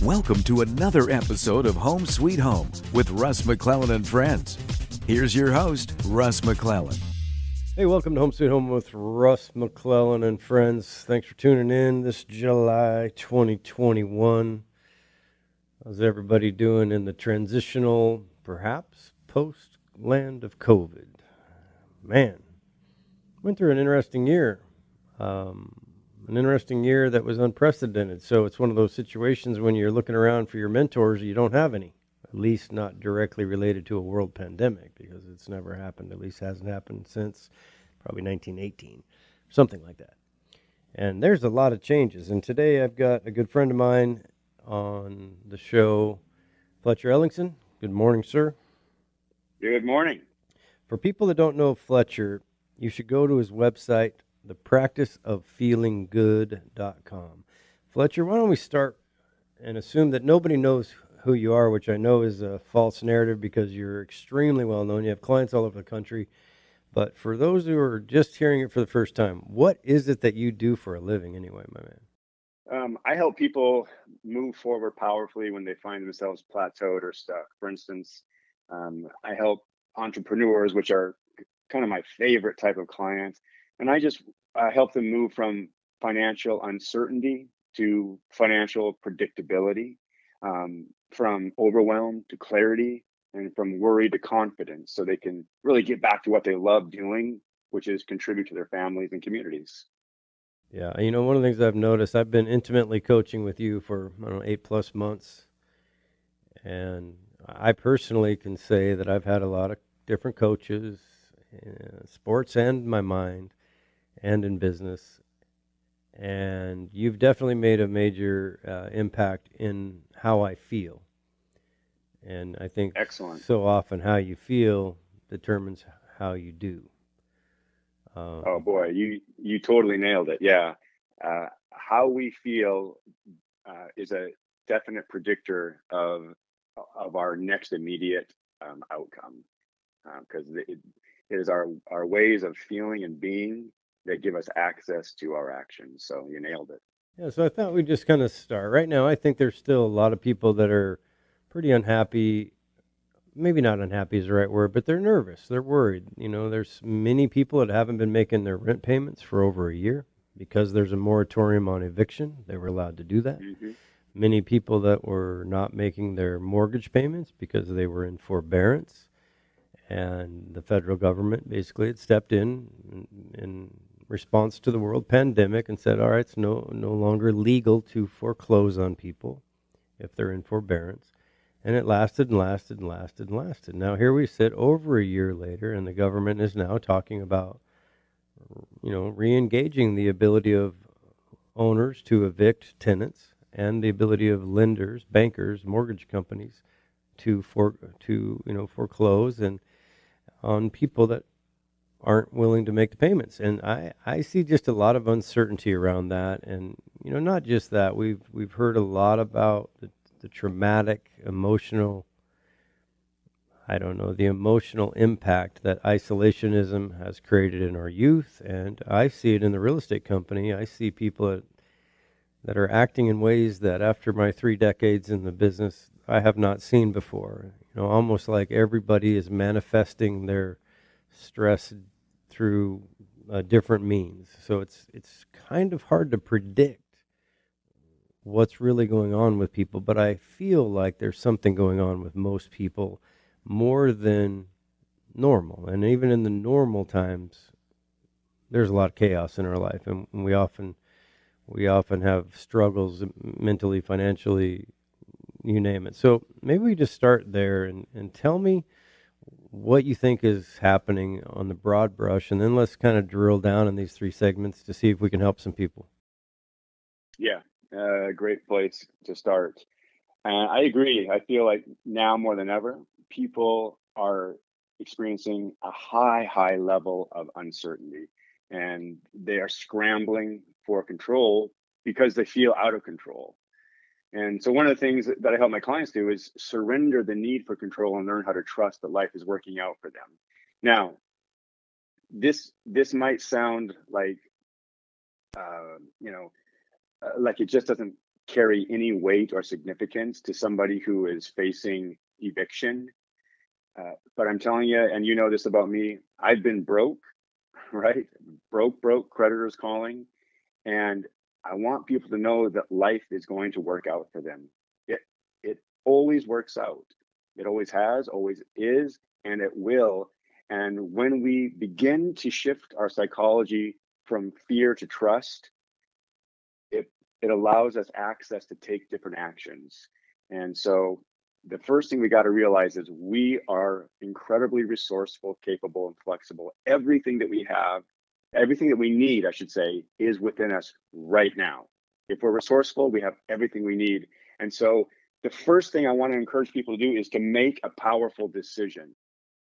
Welcome to another episode of Home Sweet Home with Russ, McClellan and Friends. Here's your host, Russ McClellan. Hey, welcome to Home Sweet Home with Russ, McClellan and Friends. Thanks for tuning in this July 2021. How's everybody doing in the transitional, perhaps, post-land of COVID? Man, went through an interesting year. That was unprecedented. So it's one of those situations when you're looking around for your mentors, you don't have any, at least not directly related to a world pandemic, because it's never happened, at least hasn't happened since probably 1918, something like that. And there's a lot of changes. And today I've got a good friend of mine on the show, Fletcher Ellingson. Good morning, sir. Good morning. For people that don't know Fletcher, you should go to his website, thepracticeoffeelinggood.com. Fletcher, why don't we start and assume that nobody knows who you are, which I know is a false narrative because you're extremely well known. You have clients all over the country. But for those who are just hearing it for the first time, what is it that you do for a living anyway, my man? I help people move forward powerfully when they find themselves plateaued or stuck. For instance, I help entrepreneurs, which are kind of my favorite type of client. And I just help them move from financial uncertainty to financial predictability, from overwhelm to clarity, and from worry to confidence, so they can really get back to what they love doing, which is contribute to their families and communities. Yeah, you know, one of the things I've noticed, I've been intimately coaching with you for, 8+ months. And I personally can say that I've had a lot of different coaches, sports and my mind, and in business. And you've definitely made a major impact in how I feel. And I think Excellent. So often how you feel determines how you do. Oh boy, you totally nailed it. Yeah. How we feel is a definite predictor of our next immediate outcome, because it is our ways of feeling and being that give us access to our actions. So you nailed it. Yeah, so I thought we'd just kind of start. Right now, I think there's still a lot of people that are pretty unhappy. Maybe not unhappy is the right word, but they're nervous. They're worried. You know, there's many people that haven't been making their rent payments for over a year because there's a moratorium on eviction. They were allowed to do that. Mm-hmm. Many people that were not making their mortgage payments because they were in forbearance. And the federal government basically had stepped in response to the world pandemic and said, all right, it's no longer legal to foreclose on people if they're in forbearance. And it lasted and lasted and lasted and lasted. Now here we sit over a year later, and the government is now talking about, re-engaging the ability of owners to evict tenants and the ability of lenders, bankers, mortgage companies to foreclose and on people that aren't willing to make the payments. And I see just a lot of uncertainty around that. And, not just that, we've heard a lot about the traumatic, emotional impact that isolationism has created in our youth. And I see it in the real estate company. I see people that are acting in ways that after my 3 decades in the business, I have not seen before. Almost like everybody is manifesting their stress through different means. So it's kind of hard to predict what's really going on with people, but I feel like there's something going on with most people more than normal. And even in the normal times, there's a lot of chaos in our life, and we often have struggles mentally, financially, you name it. So maybe we just start there and tell me what you think is happening on the broad brush, and then let's kind of drill down in these 3 segments to see if we can help some people. Yeah, great place to start. And I agree. I feel like now more than ever, people are experiencing a high level of uncertainty, and they are scrambling for control because they feel out of control. And so one of the things that I help my clients do is surrender the need for control and learn how to trust that life is working out for them. Now, this might sound like, like it just doesn't carry any weight or significance to somebody who is facing eviction. But I'm telling you, and you know this about me, I've been broke, right? Broke, creditors calling. And I want people to know that life is going to work out for them. It always works out. It always has, always is, and it will. And when we begin to shift our psychology from fear to trust, it allows us access to take different actions. And so the first thing we got to realize is we are incredibly resourceful, capable, and flexible. Everything that we have, everything that we need, I should say, is within us right now. If we're resourceful, we have everything we need. And so the first thing I want to encourage people to do is to make a powerful decision.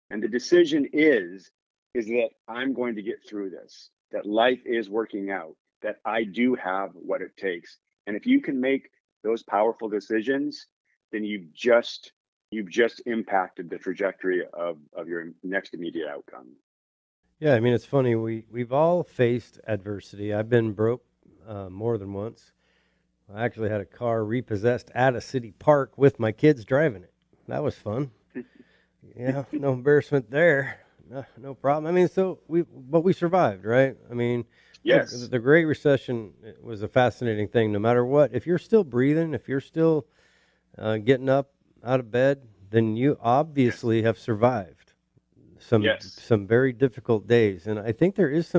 And the decision is that I'm going to get through this, that life is working out, that I do have what it takes. And if you can make those powerful decisions, then you've just impacted the trajectory of your next immediate outcome. Yeah, I mean, it's funny. We've all faced adversity. I've been broke more than once. I actually had a car repossessed at a city park with my kids driving it. That was fun. Yeah, no embarrassment there. No problem. I mean, but we survived, right? I mean, yes, the Great Recession was a fascinating thing. No matter what, if you're still breathing, if you're still getting up out of bed, then you obviously have survived some very difficult days. And I think there is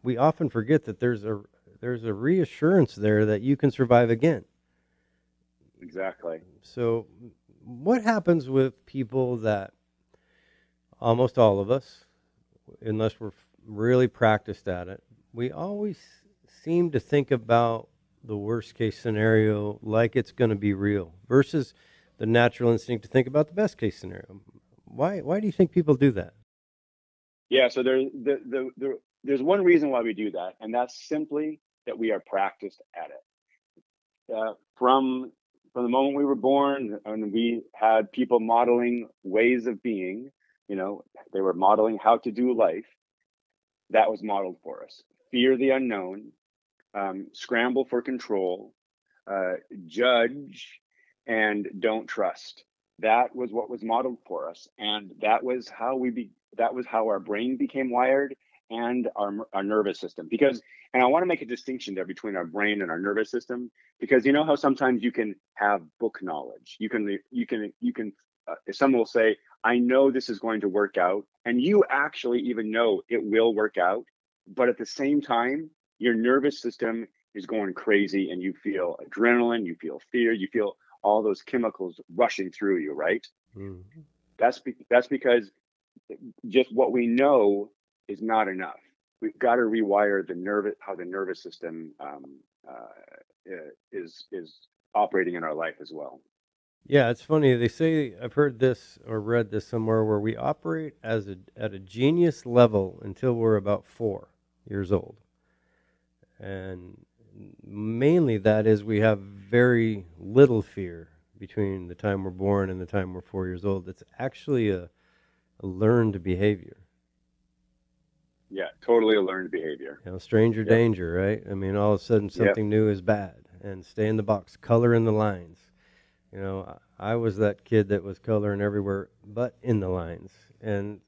we often forget that there's a reassurance there that you can survive again. Exactly. So what happens with people that, almost all of us, unless we're really practiced at it, we always seem to think about the worst case scenario like it's going to be real versus the natural instinct to think about the best case scenario. Why do you think people do that? Yeah, so there's one reason why we do that, and that's simply that we are practiced at it. From the moment we were born, and we had people modeling ways of being, they were modeling how to do life. That was modeled for us. Fear the unknown, scramble for control, judge, and don't trust. That was what was modeled for us, and that was how our brain became wired, and our nervous system. And I want to make a distinction there between our brain and our nervous system, because you know how sometimes you can have book knowledge. You can someone will say, I know this is going to work out, and you actually even know it will work out, but at the same time, your nervous system is going crazy, and you feel adrenaline, you feel fear, you feel all those chemicals rushing through you, right? Mm-hmm. That's because just what we know is not enough. We've got to rewire how the nervous system is operating in our life as well. Yeah, it's funny. They say, I've heard this or read this somewhere, where we operate at a genius level until we're about 4 years old. And mainly that is we have very little fear between the time we're born and the time we're 4 years old. It's actually a learned behavior. Yeah, totally a learned behavior. Stranger danger, right? I mean, all of a sudden something new is bad, and stay in the box, color in the lines. I was that kid that was coloring everywhere but in the lines. And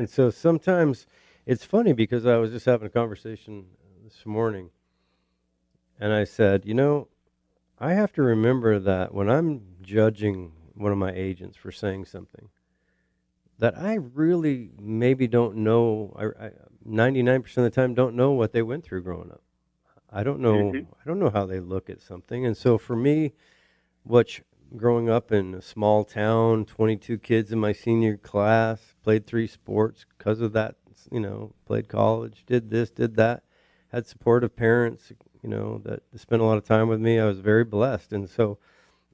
so sometimes it's funny, because I was just having a conversation this morning, and I said, I have to remember that when I'm judging one of my agents for saying something, that I really maybe don't know, I 99% of the time don't know what they went through growing up. I don't know. Mm-hmm. I don't know how they look at something. And so for me, growing up in a small town, 22 kids in my senior class, played 3 sports because of that, played college, did this, did that, had supportive parents, that spent a lot of time with me. I was very blessed. And so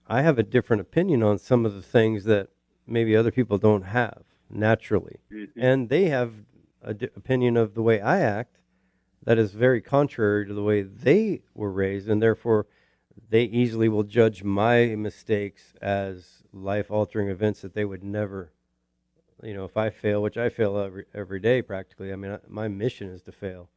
I have a different opinion on some of the things that maybe other people don't have naturally. Mm-hmm. And they have an opinion of the way I act that is very contrary to the way they were raised, and therefore they easily will judge my mistakes as life-altering events that they would never, if I fail, which I fail every day practically. I mean, my mission is to fail.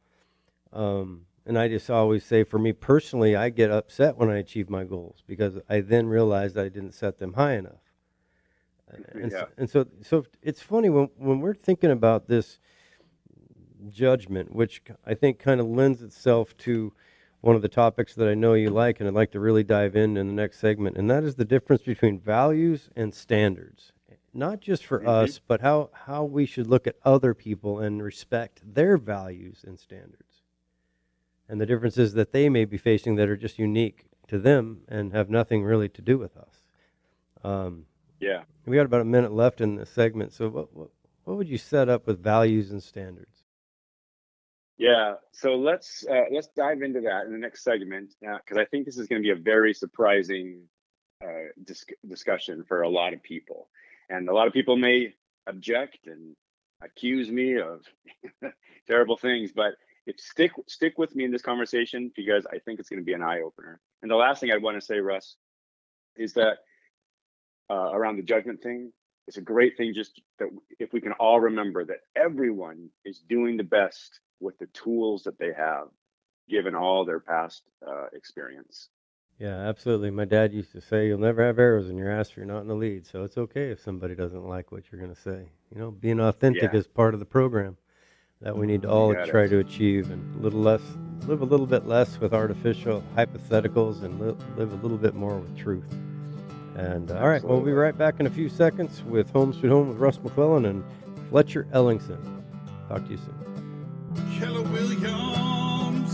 And I just always say, for me personally, I get upset when I achieve my goals because I then realize I didn't set them high enough. So it's funny when we're thinking about this judgment, which I think kind of lends itself to one of the topics that I know you like, and I'd like to really dive in the next segment, and that is the difference between values and standards. Not just for us, but how we should look at other people and respect their values and standards. And the differences that they may be facing that are just unique to them and have nothing really to do with us. We got about a minute left in this segment, so what would you set up with values and standards? Yeah, so let's dive into that in the next segment, because I think this is going to be a very surprising discussion for a lot of people, and a lot of people may object and accuse me of terrible things, but stick with me in this conversation because I think it's going to be an eye opener. And the last thing I want to say, Russ, is that around the judgment thing, it's a great thing just that if we can all remember that everyone is doing the best with the tools that they have, given all their past experience. Yeah, absolutely. My dad used to say, you'll never have arrows in your ass if you're not in the lead. So it's okay if somebody doesn't like what you're going to say. You know, being authentic is part of the program that we need to all try to achieve, and live a little bit less with artificial hypotheticals and live a little bit more with truth. And all right, we'll be right back in a few seconds with Home Sweet Home with Russ McClellan and Fletcher Ellingson. Talk to you soon. Keller Williams